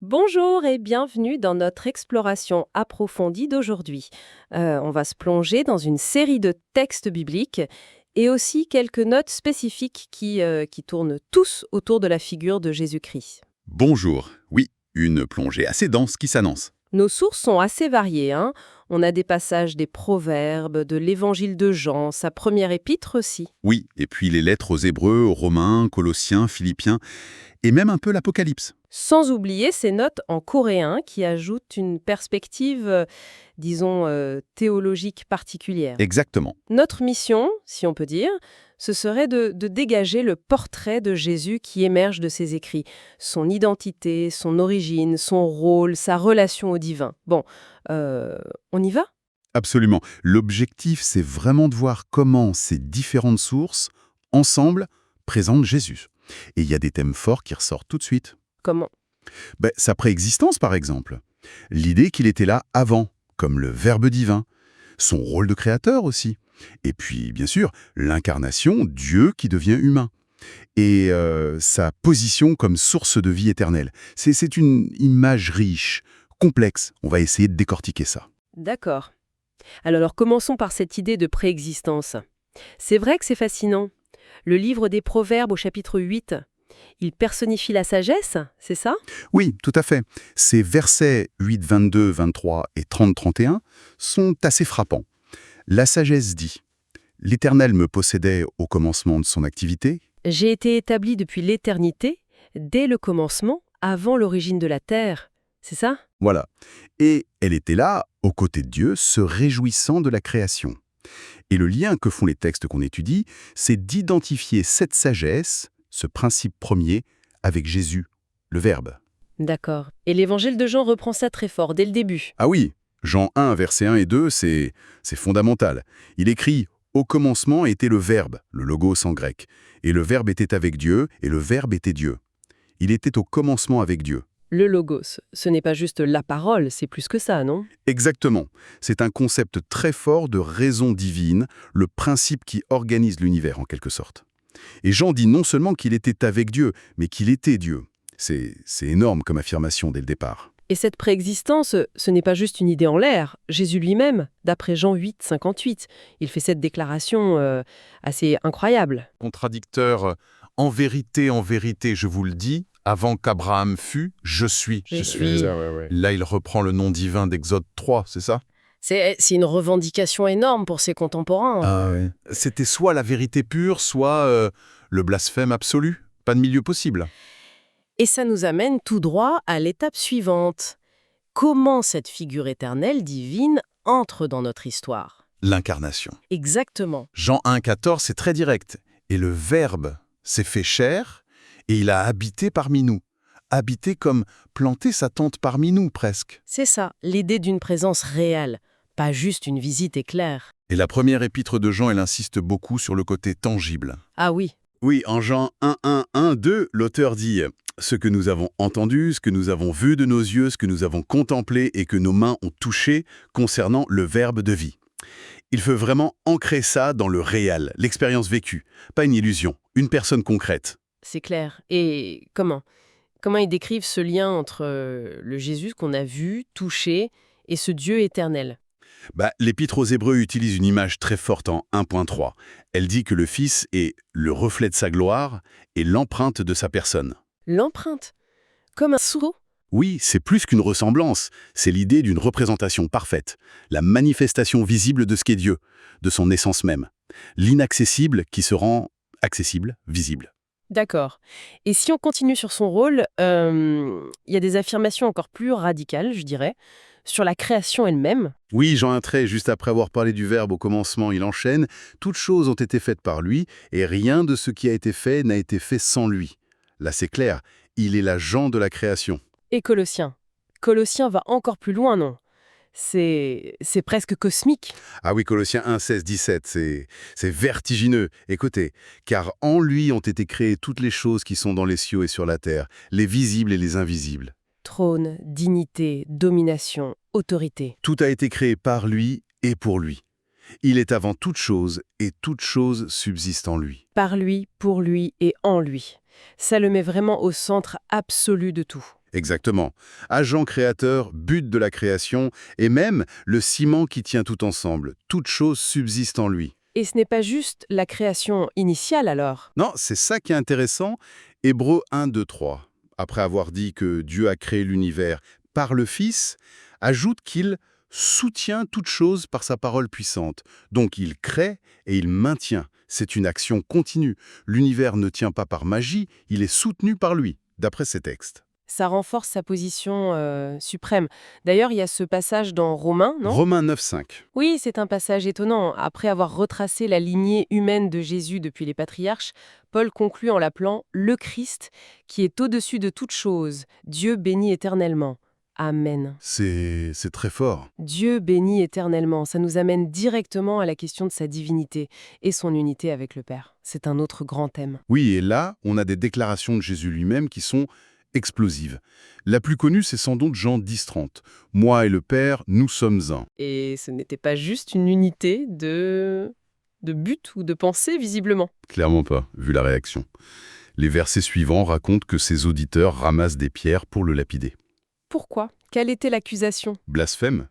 Bonjour et bienvenue dans notre exploration approfondie d'aujourd'hui. On va se plonger dans une série de textes bibliques et aussi quelques notes spécifiques qui tournent tous autour de la figure de Jésus-Christ. Bonjour, oui, une plongée assez dense qui s'annonce. Nos sources sont assez variées, hein. On a des passages des Proverbes, de l'Évangile de Jean, sa première épître aussi. Oui, et puis les lettres aux Hébreux, aux Romains, Colossiens, Philippiens, et même un peu l'Apocalypse. Sans oublier ces notes en coréen qui ajoutent une perspective, disons, théologique particulière. Exactement. Notre mission, si on peut dire, ce serait de dégager le portrait de Jésus qui émerge de ses écrits, son identité, son origine, son rôle, sa relation au divin. Bon, on y va? Absolument. L'objectif, c'est vraiment de voir comment ces différentes sources, ensemble, présentent Jésus. Et il y a des thèmes forts qui ressortent tout de suite. Comment? Sa préexistence, par exemple. L'idée qu'il était là avant, comme le Verbe divin. Son rôle de créateur aussi. Et puis, bien sûr, l'incarnation, Dieu qui devient humain. Et sa position comme source de vie éternelle. C'est une image riche, complexe. On va essayer de décortiquer ça. D'accord. Alors commençons par cette idée de préexistence. C'est vrai que c'est fascinant. Le livre des Proverbes au chapitre 8, il personnifie la sagesse, c'est ça? Oui, tout à fait. Ces versets 8, 22, 23 et 30, 31 sont assez frappants. La sagesse dit « L'Éternel me possédait au commencement de son activité. J'ai été établi depuis l'éternité, dès le commencement, avant l'origine de la terre. C'est ça? Voilà. Et elle était là, aux côtés de Dieu, se réjouissant de la création. Et le lien que font les textes qu'on étudie, c'est d'identifier cette sagesse, ce principe premier, avec Jésus, le Verbe. D'accord. Et l'évangile de Jean reprend ça très fort, dès le début. Ah oui, Jean 1, versets 1 et 2, c'est fondamental. Il écrit « Au commencement était le Verbe, le logos en grec, et le Verbe était avec Dieu, et le Verbe était Dieu. Il était au commencement avec Dieu. » Le logos, ce n'est pas juste la parole, c'est plus que ça, non? Exactement. C'est un concept très fort de raison divine, le principe qui organise l'univers en quelque sorte. Et Jean dit non seulement qu'il était avec Dieu, mais qu'il était Dieu. C'est énorme comme affirmation dès le départ. Et cette préexistence, ce n'est pas juste une idée en l'air. Jésus lui-même, d'après Jean 8, 58, il fait cette déclaration assez incroyable. Contradicteur, en vérité, je vous le dis, avant qu'Abraham fût, je suis. Je suis. Là, il reprend le nom divin d'Exode 3, c'est ça? C'est une revendication énorme pour ses contemporains. Ah oui. C'était soit la vérité pure, soit le blasphème absolu. Pas de milieu possible. Et ça nous amène tout droit à l'étape suivante. Comment cette figure éternelle divine entre dans notre histoire? L'incarnation. Exactement. Jean 1,14, c'est très direct. Et le Verbe s'est fait chair, et il a habité parmi nous. Habité comme planter sa tente parmi nous, presque. C'est ça, l'idée d'une présence réelle, pas juste une visite éclair. Et la première épître de Jean, elle insiste beaucoup sur le côté tangible. Ah oui, Oui, en Jean 1, 1, 1, 2, l'auteur dit « Ce que nous avons entendu, ce que nous avons vu de nos yeux, ce que nous avons contemplé et que nos mains ont touché concernant le Verbe de vie. » Il faut vraiment ancrer ça dans le réel, l'expérience vécue, pas une illusion, une personne concrète. c'est clair. Et comment ils décrivent ce lien entre le Jésus qu'on a vu, touché, et ce Dieu éternel? L'Épître aux Hébreux utilise une image très forte en 1.3. Elle dit que le Fils est le reflet de sa gloire et l'empreinte de sa personne. L'empreinte, comme un sceau. Oui, c'est plus qu'une ressemblance, c'est l'idée d'une représentation parfaite, la manifestation visible de ce qu'est Dieu, de son essence même. L'inaccessible qui se rend accessible, visible. D'accord. Et si on continue sur son rôle, il y a des affirmations encore plus radicales, je dirais, sur la création elle-même. Oui, Jean 1,13, juste après avoir parlé du Verbe au commencement, il enchaîne « Toutes choses ont été faites par lui, et rien de ce qui a été fait n'a été fait sans lui. » Là, c'est clair, il est l'agent de la création. Et Colossiens. Colossiens va encore plus loin, non? C'est presque cosmique. Ah oui, Colossiens 1, 16, 17, c'est vertigineux. Écoutez, car en lui ont été créées toutes les choses qui sont dans les cieux et sur la terre, les visibles et les invisibles. Trône, dignité, domination, autorité. Tout a été créé par lui et pour lui. Il est avant toute chose et toute chose subsiste en lui. Par lui, pour lui et en lui. Ça le met vraiment au centre absolu de tout. Exactement. Agent créateur, but de la création, et même le ciment qui tient tout ensemble. Toute chose subsiste en lui. Et ce n'est pas juste la création initiale alors? Non, c'est ça qui est intéressant. Hébreux 1, 2, 3. Après avoir dit que Dieu a créé l'univers par le Fils, ajoute qu'il soutient toute chose par sa parole puissante. Donc il crée et il maintient. C'est une action continue. L'univers ne tient pas par magie, il est soutenu par lui, d'après ces textes. Ça renforce sa position suprême. D'ailleurs, il y a ce passage dans Romains, non? Romains 9, 5. Oui, c'est un passage étonnant. Après avoir retracé la lignée humaine de Jésus depuis les patriarches, Paul conclut en l'appelant « le Christ, qui est au-dessus de toute chose, Dieu béni éternellement ». Amen. C'est très fort. Dieu béni éternellement, ça nous amène directement à la question de sa divinité et son unité avec le Père. C'est un autre grand thème. Oui, et là, on a des déclarations de Jésus lui-même qui sont explosive. La plus connue, c'est sans doute Jean 10, 30. « Moi et le Père, nous sommes un. Et ce n'était pas juste une unité de but ou de pensée, visiblement. » Clairement pas, vu la réaction. Les versets suivants racontent que ses auditeurs ramassent des pierres pour le lapider. Pourquoi? Quelle était l'accusation? Blasphème.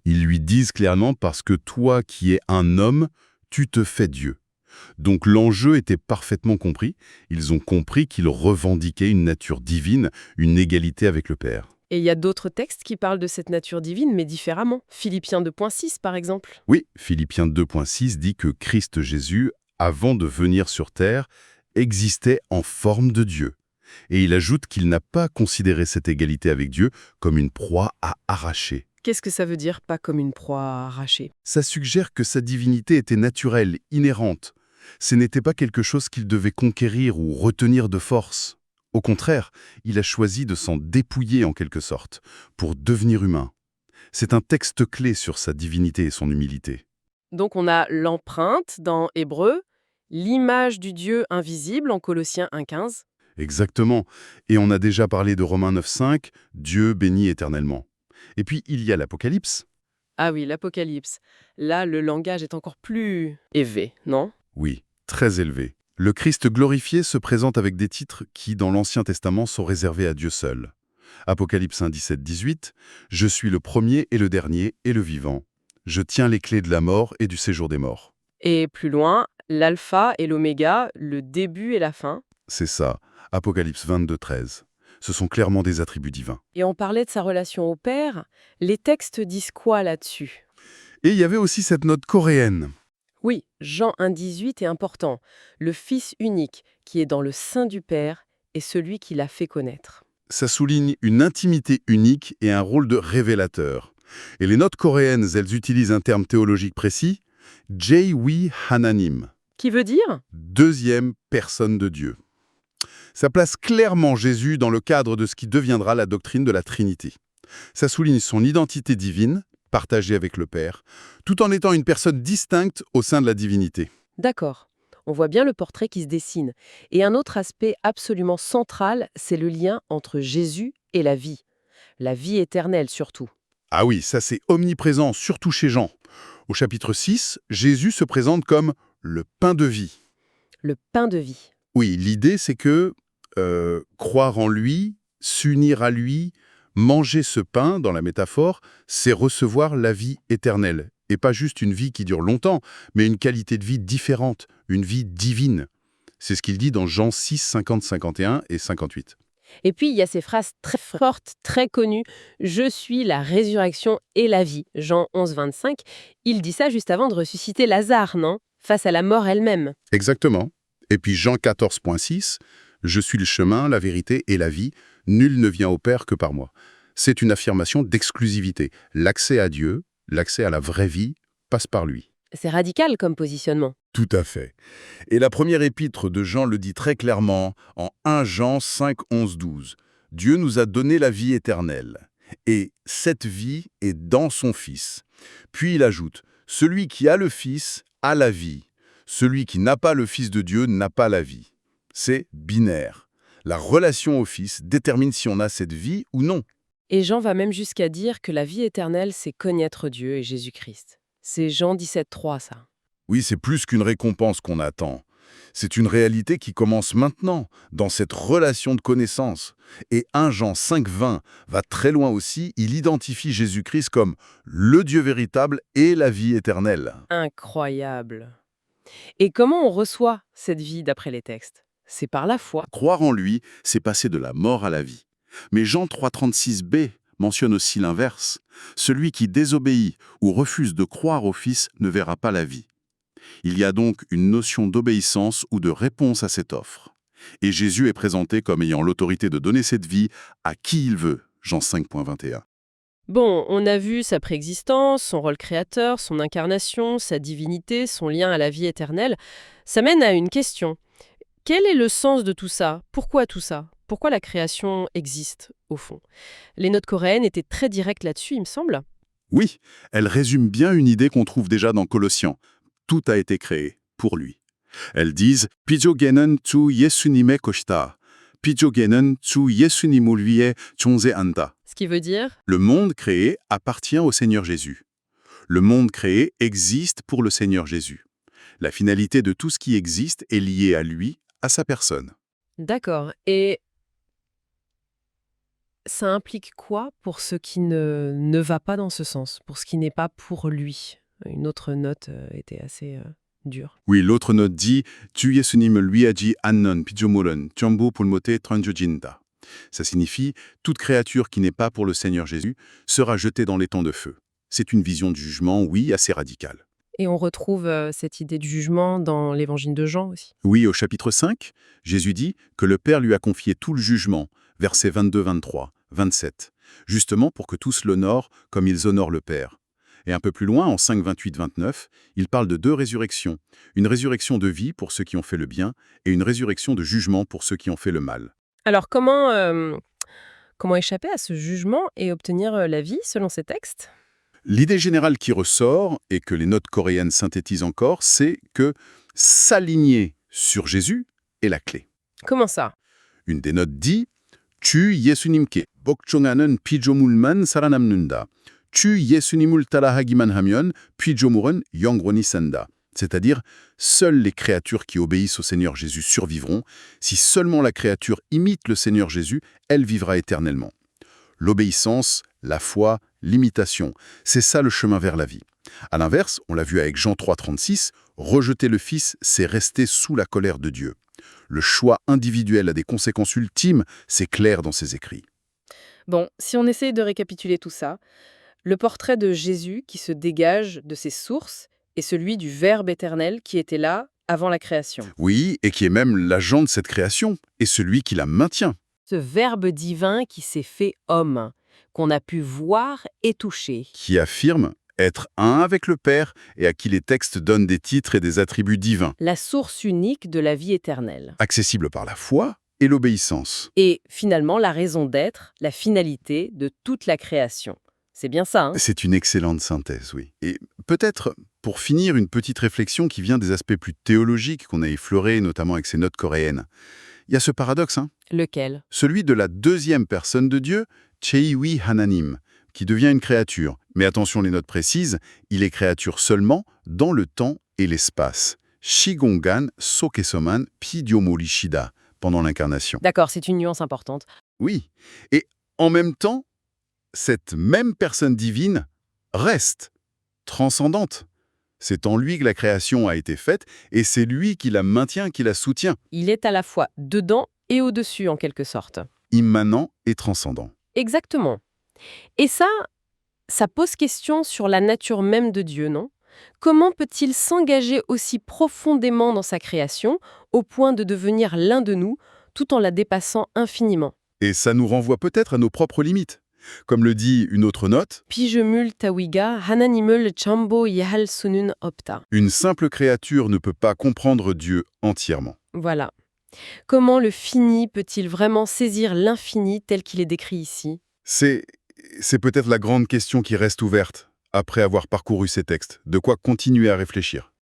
Ils lui disent clairement parce que toi qui es un homme, tu te fais Dieu. Donc l'enjeu était parfaitement compris. Ils ont compris qu'il revendiquait une nature divine, une égalité avec le Père. Et il y a d'autres textes qui parlent de cette nature divine, mais différemment. Philippiens 2.6, par exemple. Oui, Philippiens 2.6 dit que Christ Jésus, avant de venir sur terre, existait en forme de Dieu. Et il ajoute qu'il n'a pas considéré cette égalité avec Dieu comme une proie à arracher. Qu'est-ce que ça veut dire, pas comme une proie arrachée? Ça suggère que sa divinité était naturelle, inhérente. Ce n'était pas quelque chose qu'il devait conquérir ou retenir de force. Au contraire, il a choisi de s'en dépouiller en quelque sorte, pour devenir humain. C'est un texte clé sur sa divinité et son humilité. Donc on a l'empreinte dans Hébreux, l'image du Dieu invisible en Colossiens 1.15. Exactement. Et on a déjà parlé de Romains 9.5, Dieu béni éternellement. Et puis il y a l'Apocalypse. Ah oui, l'Apocalypse. Là, le langage est encore plus élevé, non? Oui, très élevé. Le Christ glorifié se présente avec des titres qui, dans l'Ancien Testament, sont réservés à Dieu seul. Apocalypse 1, 17, 18, « Je suis le premier et le dernier et le vivant. Je tiens les clés de la mort et du séjour des morts. » Et plus loin, l'alpha et l'oméga, le début et la fin. C'est ça, Apocalypse 22, 13. Ce sont clairement des attributs divins. Et on parlait de sa relation au Père. Les textes disent quoi là-dessus? Et il y avait aussi cette note coréenne. Oui, Jean 1.18 est important. Le Fils unique, qui est dans le sein du Père, est celui qui l'a fait connaître. Ça souligne une intimité unique et un rôle de révélateur. Et les notes coréennes, elles utilisent un terme théologique précis, Jewi Hananim, Qui veut dire? deuxième personne de Dieu. Ça place clairement Jésus dans le cadre de ce qui deviendra la doctrine de la Trinité. Ça souligne son identité divine, partagée avec le Père, tout en étant une personne distincte au sein de la divinité. D'accord. On voit bien le portrait qui se dessine. Et un autre aspect absolument central, c'est le lien entre Jésus et la vie. La vie éternelle surtout. Ah oui, ça c'est omniprésent, surtout chez Jean. Au chapitre 6, Jésus se présente comme le pain de vie. Le pain de vie. Oui, l'idée c'est que croire en lui, s'unir à lui, manger ce pain, dans la métaphore, c'est recevoir la vie éternelle. Et pas juste une vie qui dure longtemps, mais une qualité de vie différente, une vie divine. C'est ce qu'il dit dans Jean 6, 50, 51 et 58. Et puis, il y a ces phrases très fortes, très connues. « Je suis la résurrection et la vie ». Jean 11, 25. Il dit ça juste avant de ressusciter Lazare, non? Face à la mort elle-même. Exactement. Et puis Jean 14.6, « Je suis le chemin, la vérité et la vie. Nul ne vient au Père que par moi. » C'est une affirmation d'exclusivité. L'accès à Dieu, l'accès à la vraie vie, passe par lui. C'est radical comme positionnement. Tout à fait. Et la première épître de Jean le dit très clairement en 1 Jean 5, 11, 12. « Dieu nous a donné la vie éternelle. Et cette vie est dans son Fils. » Puis il ajoute « Celui qui a le Fils a la vie. Celui qui n'a pas le Fils de Dieu n'a pas la vie. » C'est binaire. La relation au Fils détermine si on a cette vie ou non. Et Jean va même jusqu'à dire que la vie éternelle, c'est connaître Dieu et Jésus-Christ. C'est Jean 17, 3, ça. Oui, c'est plus qu'une récompense qu'on attend. C'est une réalité qui commence maintenant, dans cette relation de connaissance. Et 1 Jean 5,20 va très loin aussi, il identifie Jésus-Christ comme le Dieu véritable et la vie éternelle. Incroyable. Et comment on reçoit cette vie d'après les textes? C'est par la foi. Croire en lui, c'est passer de la mort à la vie. Mais Jean 3,36b mentionne aussi l'inverse. Celui qui désobéit ou refuse de croire au Fils ne verra pas la vie. Il y a donc une notion d'obéissance ou de réponse à cette offre. Et Jésus est présenté comme ayant l'autorité de donner cette vie à qui il veut, Jean 5,21. Bon, on a vu sa préexistence, son rôle créateur, son incarnation, sa divinité, son lien à la vie éternelle. Ça mène à une question. Quel est le sens de tout ça? Pourquoi tout ça? Pourquoi la création existe, au fond? Les notes coréennes étaient très directes là-dessus, il me semble. Oui, elle résume bien une idée qu'on trouve déjà dans Colossiens. Tout a été créé pour lui. Elles disent « Pijogenen tu 예수님의 것이다. Pijogenen tu 예수님을 위해 존재한다. » Ce qui veut dire, Le monde créé appartient au Seigneur Jésus. Le monde créé existe pour le Seigneur Jésus. La finalité de tout ce qui existe est liée à lui, à sa personne. d'accord. Et ça implique quoi pour ce qui ne va pas dans ce sens, pour ce qui n'est pas pour lui? Une autre note était assez dure. Oui, l'autre note dit « Tu 예수님을 위하지 않는 피조물은 전부 불못에 던져진다 ». Ça signifie « Toute créature qui n'est pas pour le Seigneur Jésus sera jetée dans les temps de feu ». C'est une vision du jugement, oui, assez radicale. Et on retrouve cette idée du jugement dans l'évangile de Jean aussi. Oui, au chapitre 5, Jésus dit que le Père lui a confié tout le jugement, versets 22, 23, 27, justement pour que tous l'honorent comme ils honorent le Père. Et un peu plus loin, en 5, 28, 29, il parle de 2 résurrections. Une résurrection de vie pour ceux qui ont fait le bien et une résurrection de jugement pour ceux qui ont fait le mal. Alors comment échapper à ce jugement et obtenir la vie selon ces textes? L'idée générale qui ressort, et que les notes coréennes synthétisent encore, c'est que s'aligner sur Jésus est la clé. Comment ça? Une des notes dit « Tu 예수님께 복종하는 피조물만 살아남는다. Tu 예수님을 따라하기만 하면 피조물은 영원히 산다. » C'est-à-dire, seules les créatures qui obéissent au Seigneur Jésus survivront. Si seulement la créature imite le Seigneur Jésus, elle vivra éternellement. L'obéissance, la foi, l'imitation, c'est ça le chemin vers la vie. À l'inverse, on l'a vu avec Jean 3,36, rejeter le Fils, c'est rester sous la colère de Dieu. Le choix individuel a des conséquences ultimes, c'est clair dans ses écrits. Bon, si on essaye de récapituler tout ça, le portrait de Jésus qui se dégage de ses sources est celui du Verbe éternel qui était là avant la création. Oui, et qui est même l'agent de cette création, et celui qui la maintient. Ce Verbe divin qui s'est fait homme, qu'on a pu voir et toucher. Qui affirme être un avec le Père et à qui les textes donnent des titres et des attributs divins, La source unique de la vie éternelle. accessibles par la foi et l'obéissance. Et finalement, la raison d'être, la finalité de toute la création. C'est bien ça, hein? C'est une excellente synthèse, oui. Et peut-être, pour finir, une petite réflexion qui vient des aspects plus théologiques qu'on a effleurés, notamment avec ces notes coréennes. Il y a ce paradoxe, hein, Lequel? celui de la deuxième personne de Dieu, Cheiwi Hananim, qui devient une créature. Mais attention, les notes précisent, il est créature seulement dans le temps et l'espace. Shigongan Sokesoman Pidiomolishida, pendant l'incarnation. D'accord, c'est une nuance importante. Oui, et en même temps, cette même personne divine reste transcendante. C'est en lui que la création a été faite, et c'est lui qui la maintient, qui la soutient, Il est à la fois dedans et au-dessus, en quelque sorte. immanent et transcendant. Exactement. Et ça pose question sur la nature même de Dieu, non? Comment peut-il s'engager aussi profondément dans sa création, au point de devenir l'un de nous, tout en la dépassant infiniment? Et ça nous renvoie peut-être à nos propres limites. Comme le dit une autre note, Pijemul tawiga hananimul chambo yahal sunun opta. une simple créature ne peut pas comprendre Dieu entièrement. Voilà. Comment le fini peut-il vraiment saisir l'infini tel qu'il est décrit ici? C'est peut-être la grande question qui reste ouverte, après avoir parcouru ces textes. De quoi continuer à réfléchir.